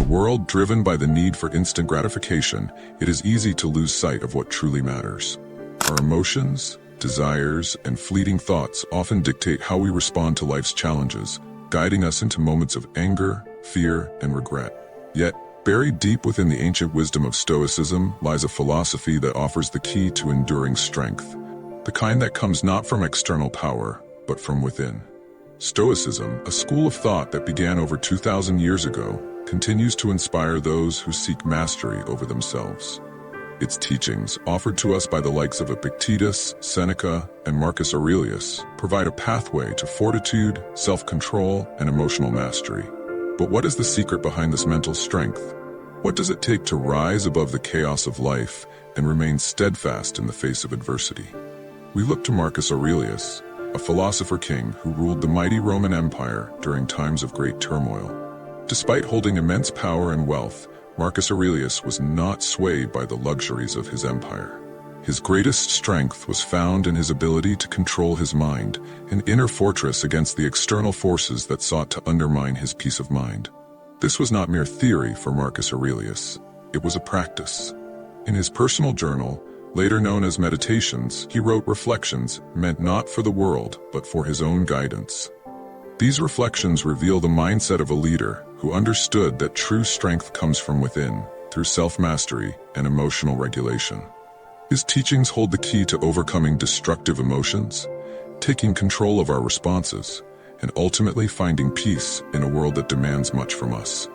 world driven by the need for instant gratification, it is easy to lose sight of what truly matters. Our emotions, desires, and fleeting thoughts often dictate how we respond to life's challenges, guiding us into moments of anger, fear, and regret. Yet, buried deep within the ancient wisdom of Stoicism lies a philosophy that offers the key to enduring strength, the kind that comes not from external power, but from within. Stoicism, a school of thought that began over 2,000 years ago, continues to inspire those who seek mastery over themselves. Its teachings, offered to us by the likes of Epictetus, Seneca, and Marcus Aurelius, provide a pathway to fortitude, self-control, and emotional mastery. But what is the secret behind this mental strength? What does it take to rise above the chaos of life and remain steadfast in the face of adversity? We look to Marcus Aurelius, a philosopher king who ruled the mighty Roman Empire during times of great turmoil. Despite holding immense power and wealth, Marcus Aurelius was not swayed by the luxuries of his empire. His greatest strength was found in his ability to control his mind, an inner fortress against the external forces that sought to undermine his peace of mind. This was not mere theory for Marcus Aurelius, it was a practice. In his personal journal, later known as Meditations, he wrote reflections meant not for the world, but for his own guidance. These reflections reveal the mindset of a leader who understood that true strength comes from within, through self-mastery and emotional regulation. His teachings hold the key to overcoming destructive emotions, taking control of our responses, and ultimately finding peace in a world that demands much from us.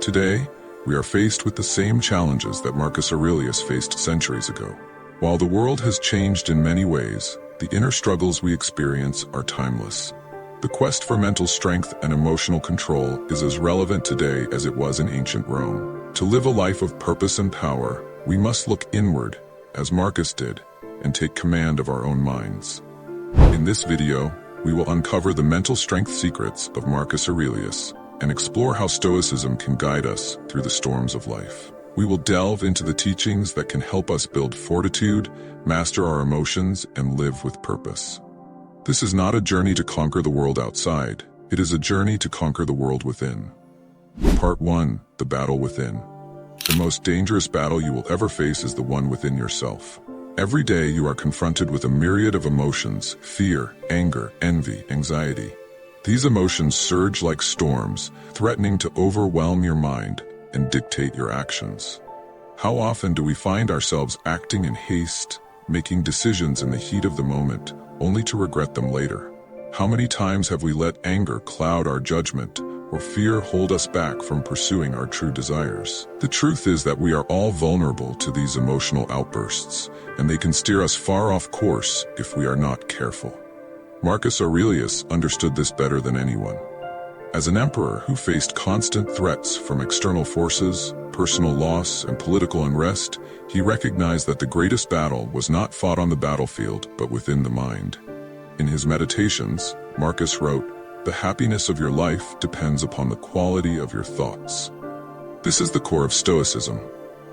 Today, we are faced with the same challenges that Marcus Aurelius faced centuries ago. While the world has changed in many ways, the inner struggles we experience are timeless. The quest for mental strength and emotional control is as relevant today as it was in ancient Rome. To live a life of purpose and power, we must look inward, as Marcus did, and take command of our own minds. In this video, we will uncover the mental strength secrets of Marcus Aurelius and explore how Stoicism can guide us through the storms of life. We will delve into the teachings that can help us build fortitude, master our emotions, and live with purpose. This is not a journey to conquer the world outside. It is a journey to conquer the world within. Part 1. The Battle Within. The most dangerous battle you will ever face is the one within yourself. Every day you are confronted with a myriad of emotions: fear, anger, envy, anxiety. These emotions surge like storms, threatening to overwhelm your mind and dictate your actions. How often do we find ourselves acting in haste, making decisions in the heat of the moment, only to regret them later? How many times have we let anger cloud our judgment, or fear hold us back from pursuing our true desires? The truth is that we are all vulnerable to these emotional outbursts, and they can steer us far off course if we are not careful. Marcus Aurelius understood this better than anyone. As an emperor who faced constant threats from external forces, personal loss, and political unrest, he recognized that the greatest battle was not fought on the battlefield, but within the mind. In his Meditations, Marcus wrote, "The happiness of your life depends upon the quality of your thoughts." This is the core of Stoicism.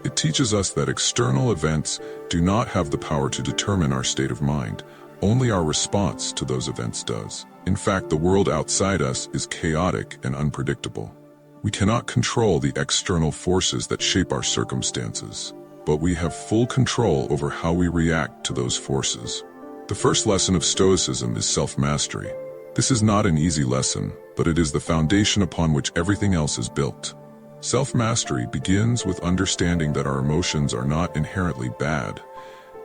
It teaches us that external events do not have the power to determine our state of mind. Only our response to those events does. In fact, the world outside us is chaotic and unpredictable. We cannot control the external forces that shape our circumstances, but we have full control over how we react to those forces. The first lesson of Stoicism is self-mastery. This is not an easy lesson, but it is the foundation upon which everything else is built. Self-mastery begins with understanding that our emotions are not inherently bad.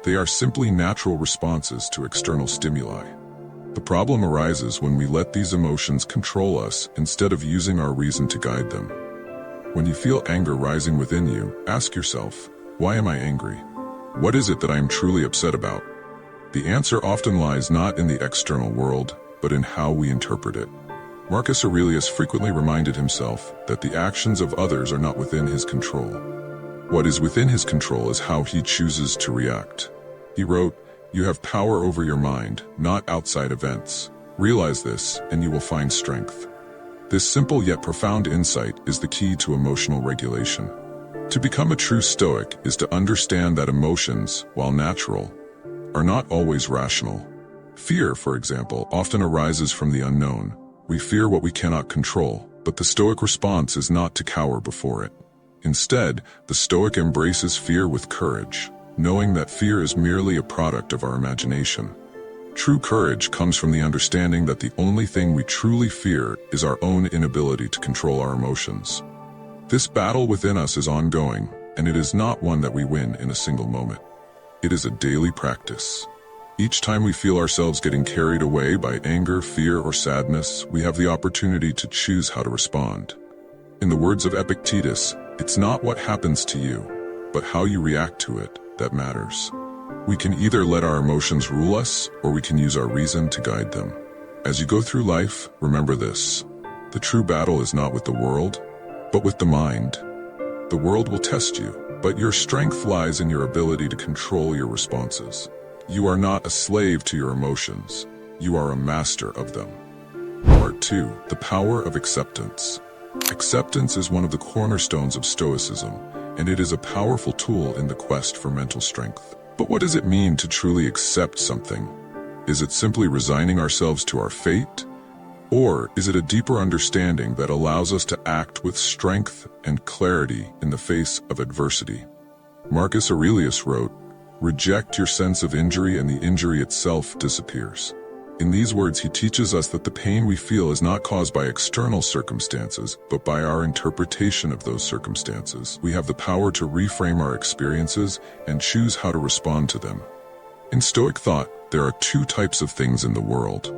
They are simply natural responses to external stimuli. The problem arises when we let these emotions control us instead of using our reason to guide them. When you feel anger rising within you, ask yourself, why am I angry? What is it that I am truly upset about? The answer often lies not in the external world, but in how we interpret it. Marcus Aurelius frequently reminded himself that the actions of others are not within his control. What is within his control is how he chooses to react. He wrote, "You have power over your mind, not outside events. Realize this, and you will find strength." This simple yet profound insight is the key to emotional regulation. To become a true Stoic is to understand that emotions, while natural, are not always rational. Fear, for example, often arises from the unknown. We fear what we cannot control, But the Stoic response is not to cower before it. Instead, the Stoic embraces fear with courage, knowing that fear is merely a product of our imagination. True courage comes from the understanding that the only thing we truly fear is our own inability to control our emotions. This battle within us is ongoing, and it is not one that we win in a single moment. It is a daily practice. Each time we feel ourselves getting carried away by anger, fear, or sadness, we have the opportunity to choose how to respond. In the words of Epictetus, it's not what happens to you, but how you react to it that matters. We can either let our emotions rule us, or we can use our reason to guide them. As you go through life, remember this: the true battle is not with the world, but with the mind. The world will test you, but your strength lies in your ability to control your responses. You are not a slave to your emotions. You are a master of them. Part 2. The power of acceptance. Acceptance is one of the cornerstones of Stoicism, and it is a powerful tool in the quest for mental strength. But what does it mean to truly accept something? Is it simply resigning ourselves to our fate? Or is it a deeper understanding that allows us to act with strength and clarity in the face of adversity? Marcus Aurelius wrote, "Reject your sense of injury and the injury itself disappears." In these words, he teaches us that the pain we feel is not caused by external circumstances, but by our interpretation of those circumstances. We have the power to reframe our experiences and choose how to respond to them. In Stoic thought, there are two types of things in the world: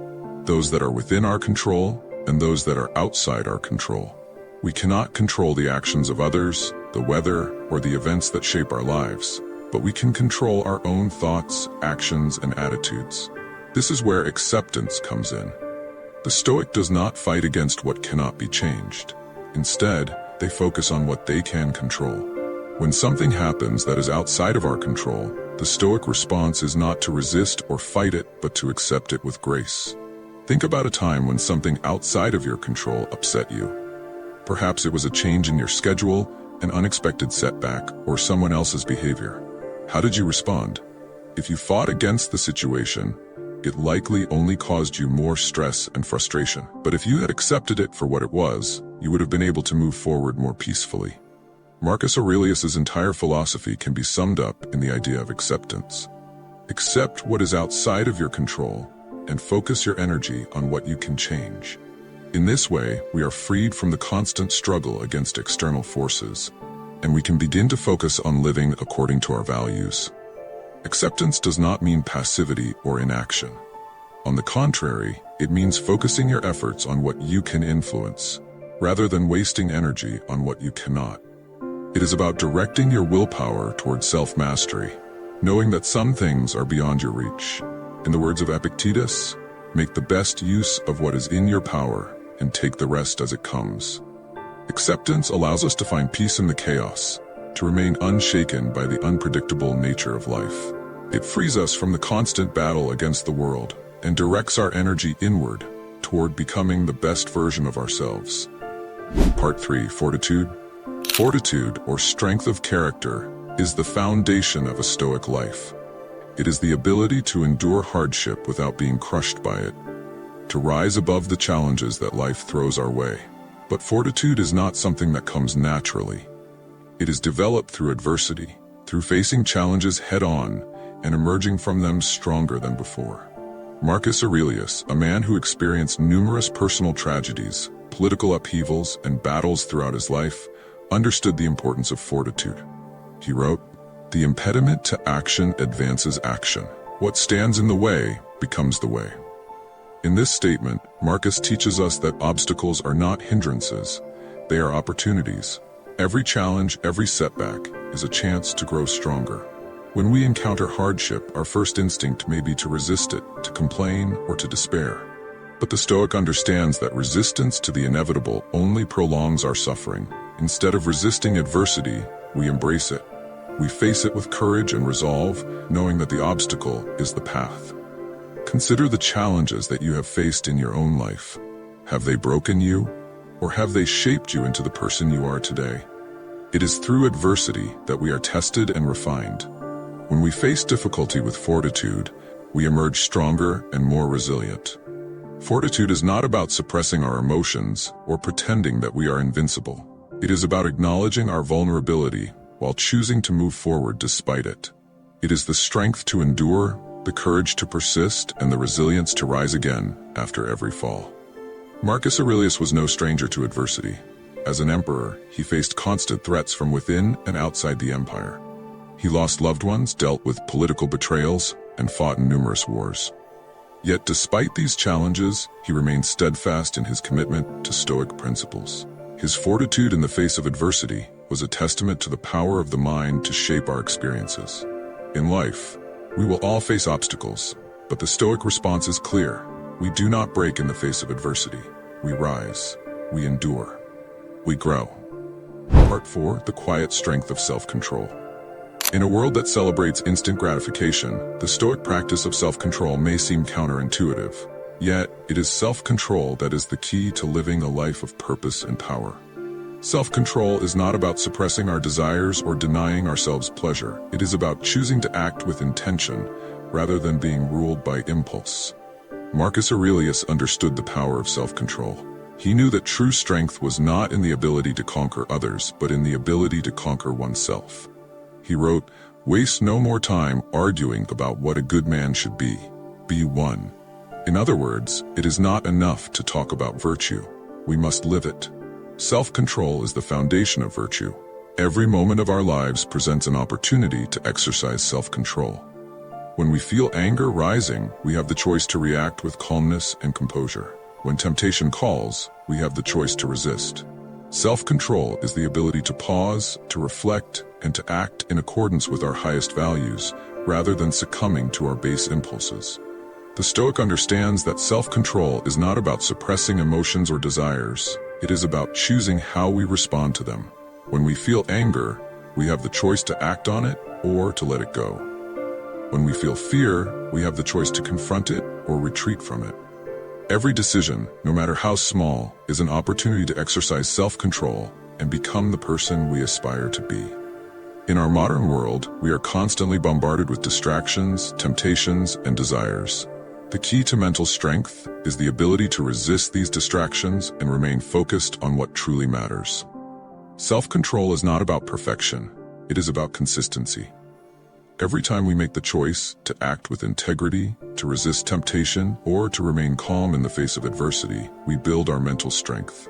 those that are within our control and those that are outside our control. We cannot control the actions of others, the weather, or the events that shape our lives, but we can control our own thoughts, actions, and attitudes. This is where acceptance comes in. The Stoic does not fight against what cannot be changed. Instead, they focus on what they can control. When something happens that is outside of our control, the Stoic response is not to resist or fight it, but to accept it with grace. Think about a time when something outside of your control upset you. Perhaps it was a change in your schedule, an unexpected setback, or someone else's behavior. How did you respond? If you fought against the situation, it likely only caused you more stress and frustration. But if you had accepted it for what it was, you would have been able to move forward more peacefully. Marcus Aurelius's entire philosophy can be summed up in the idea of acceptance. Accept what is outside of your control and focus your energy on what you can change. In this way, we are freed from the constant struggle against external forces, and we can begin to focus on living according to our values. Acceptance does not mean passivity or inaction. On the contrary, it means focusing your efforts on what you can influence, rather than wasting energy on what you cannot. It is about directing your willpower toward self-mastery, knowing that some things are beyond your reach. In the words of Epictetus, make the best use of what is in your power and take the rest as it comes. Acceptance allows us to find peace in the chaos, to remain unshaken by the unpredictable nature of life. It frees us from the constant battle against the world and directs our energy inward toward becoming the best version of ourselves. Part 3. Fortitude. Fortitude, or strength of character, is the foundation of a Stoic life. It is the ability to endure hardship without being crushed by it, to rise above the challenges that life throws our way. But fortitude is not something that comes naturally. It is developed through adversity, through facing challenges head-on and emerging from them stronger than before. Marcus Aurelius, a man who experienced numerous personal tragedies, political upheavals, and battles throughout his life, understood the importance of fortitude. He wrote, "The impediment to action advances action. What stands in the way becomes the way." In this statement, Marcus teaches us that obstacles are not hindrances, they are opportunities. Every challenge, every setback, is a chance to grow stronger. When we encounter hardship, our first instinct may be to resist it, to complain, or to despair. But the Stoic understands that resistance to the inevitable only prolongs our suffering. Instead of resisting adversity, we embrace it. We face it with courage and resolve, knowing that the obstacle is the path. Consider the challenges that you have faced in your own life. Have they broken you, or have they shaped you into the person you are today? It is through adversity that we are tested and refined. When we face difficulty with fortitude, we emerge stronger and more resilient. Fortitude is not about suppressing our emotions or pretending that we are invincible. It is about acknowledging our vulnerability while choosing to move forward despite it. It is the strength to endure, the courage to persist, and the resilience to rise again after every fall. Marcus Aurelius was no stranger to adversity. As an emperor, he faced constant threats from within and outside the empire. He lost loved ones, dealt with political betrayals, and fought in numerous wars. Yet despite these challenges, he remained steadfast in his commitment to Stoic principles. His fortitude in the face of adversity was a testament to the power of the mind to shape our experiences. In life, we will all face obstacles, but the Stoic response is clear. We do not break in the face of adversity. We rise. We endure. We grow. Part 4. The quiet strength of self-control. In a world that celebrates instant gratification, the Stoic practice of self-control may seem counterintuitive. Yet, it is self-control that is the key to living a life of purpose and power. Self-control is not about suppressing our desires or denying ourselves pleasure. It is about choosing to act with intention rather than being ruled by impulse. Marcus Aurelius understood the power of self-control. He knew that true strength was not in the ability to conquer others, but in the ability to conquer oneself. He wrote, "Waste no more time arguing about what a good man should be. Be one." In other words, it is not enough to talk about virtue. We must live it. Self-control is the foundation of virtue. Every moment of our lives presents an opportunity to exercise self-control. When we feel anger rising, we have the choice to react with calmness and composure. When temptation calls, we have the choice to resist. Self-control is the ability to pause, to reflect, and to act in accordance with our highest values, rather than succumbing to our base impulses. The Stoic understands that self-control is not about suppressing emotions or desires. It is about choosing how we respond to them. When we feel anger, we have the choice to act on it or to let it go. When we feel fear, we have the choice to confront it or retreat from it. Every decision, no matter how small, is an opportunity to exercise self-control and become the person we aspire to be. In our modern world, we are constantly bombarded with distractions, temptations, and desires. The key to mental strength is the ability to resist these distractions and remain focused on what truly matters. Self-control is not about perfection. It is about consistency. Every time we make the choice to act with integrity, to resist temptation, or to remain calm in the face of adversity, we build our mental strength.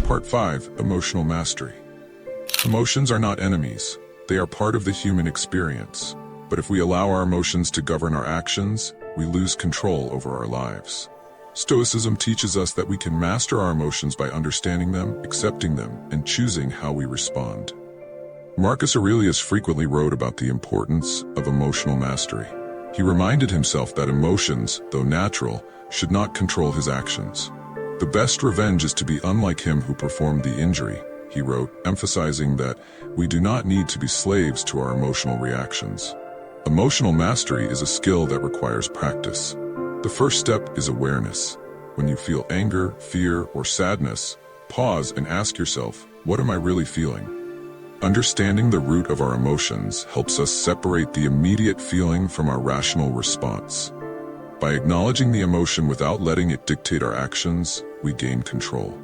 Part 5. Emotional mastery. Emotions are not enemies. They are part of the human experience. But if we allow our emotions to govern our actions, we lose control over our lives. Stoicism teaches us that we can master our emotions by understanding them, accepting them, and choosing how we respond. Marcus Aurelius frequently wrote about the importance of emotional mastery. He reminded himself that emotions, though natural, should not control his actions. "The best revenge is to be unlike him who performed the injury," he wrote, emphasizing that we do not need to be slaves to our emotional reactions. Emotional mastery is a skill that requires practice. The first step is awareness. When you feel anger, fear, or sadness, pause and ask yourself, what am I really feeling? Understanding the root of our emotions helps us separate the immediate feeling from our rational response. By acknowledging the emotion without letting it dictate our actions, we gain control.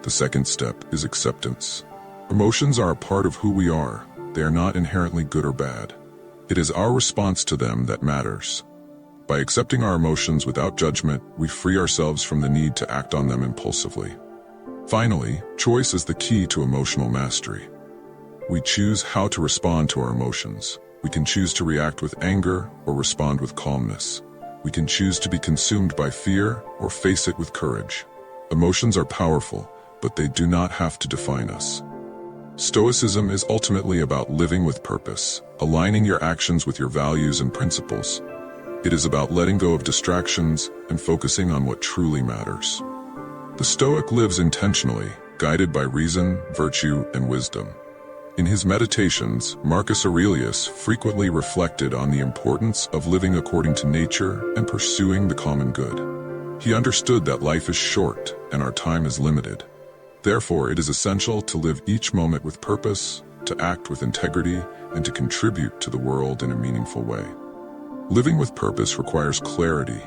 The second step is acceptance. Emotions are a part of who we are. They are not inherently good or bad. It is our response to them that matters. By accepting our emotions without judgment, we free ourselves from the need to act on them impulsively. Finally, choice is the key to emotional mastery. We choose how to respond to our emotions. We can choose to react with anger or respond with calmness. We can choose to be consumed by fear or face it with courage. Emotions are powerful, but they do not have to define us. Stoicism is ultimately about living with purpose, aligning your actions with your values and principles. It is about letting go of distractions and focusing on what truly matters. The Stoic lives intentionally, guided by reason, virtue, and wisdom. In his meditations, Marcus Aurelius frequently reflected on the importance of living according to nature and pursuing the common good. He understood that life is short and our time is limited. Therefore, it is essential to live each moment with purpose, to act with integrity, and to contribute to the world in a meaningful way. Living with purpose requires clarity.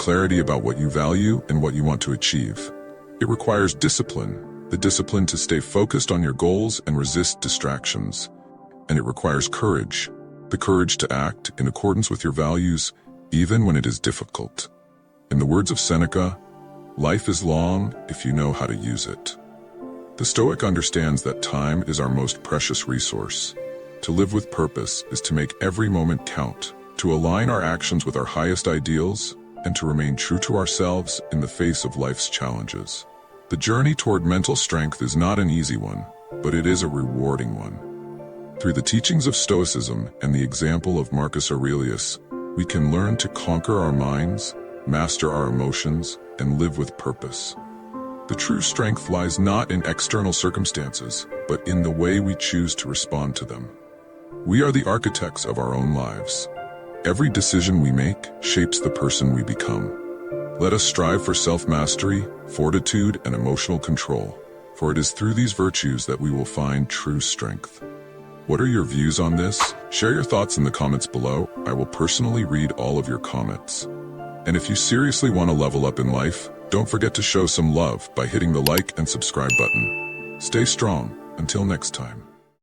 clarity about what you value and what you want to achieve. It requires discipline, the discipline to stay focused on your goals and resist distractions. And it requires courage, the courage to act in accordance with your values, even when it is difficult. In the words of Seneca, life is long if you know how to use it. The Stoic understands that time is our most precious resource. To live with purpose is to make every moment count, to align our actions with our highest ideals, and to remain true to ourselves in the face of life's challenges. The journey toward mental strength is not an easy one, but it is a rewarding one. Through the teachings of Stoicism and the example of Marcus Aurelius, we can learn to conquer our minds, master our emotions, and live with purpose. The true strength lies not in external circumstances, but in the way we choose to respond to them. We are the architects of our own lives. Every decision we make shapes the person we become. Let us strive for self-mastery, fortitude, and emotional control, for it is through these virtues that we will find true strength. What are your views on this? Share your thoughts in the comments below. I will personally read all of your comments. And if you seriously want to level up in life, don't forget to show some love by hitting the like and subscribe button. Stay strong. Until next time.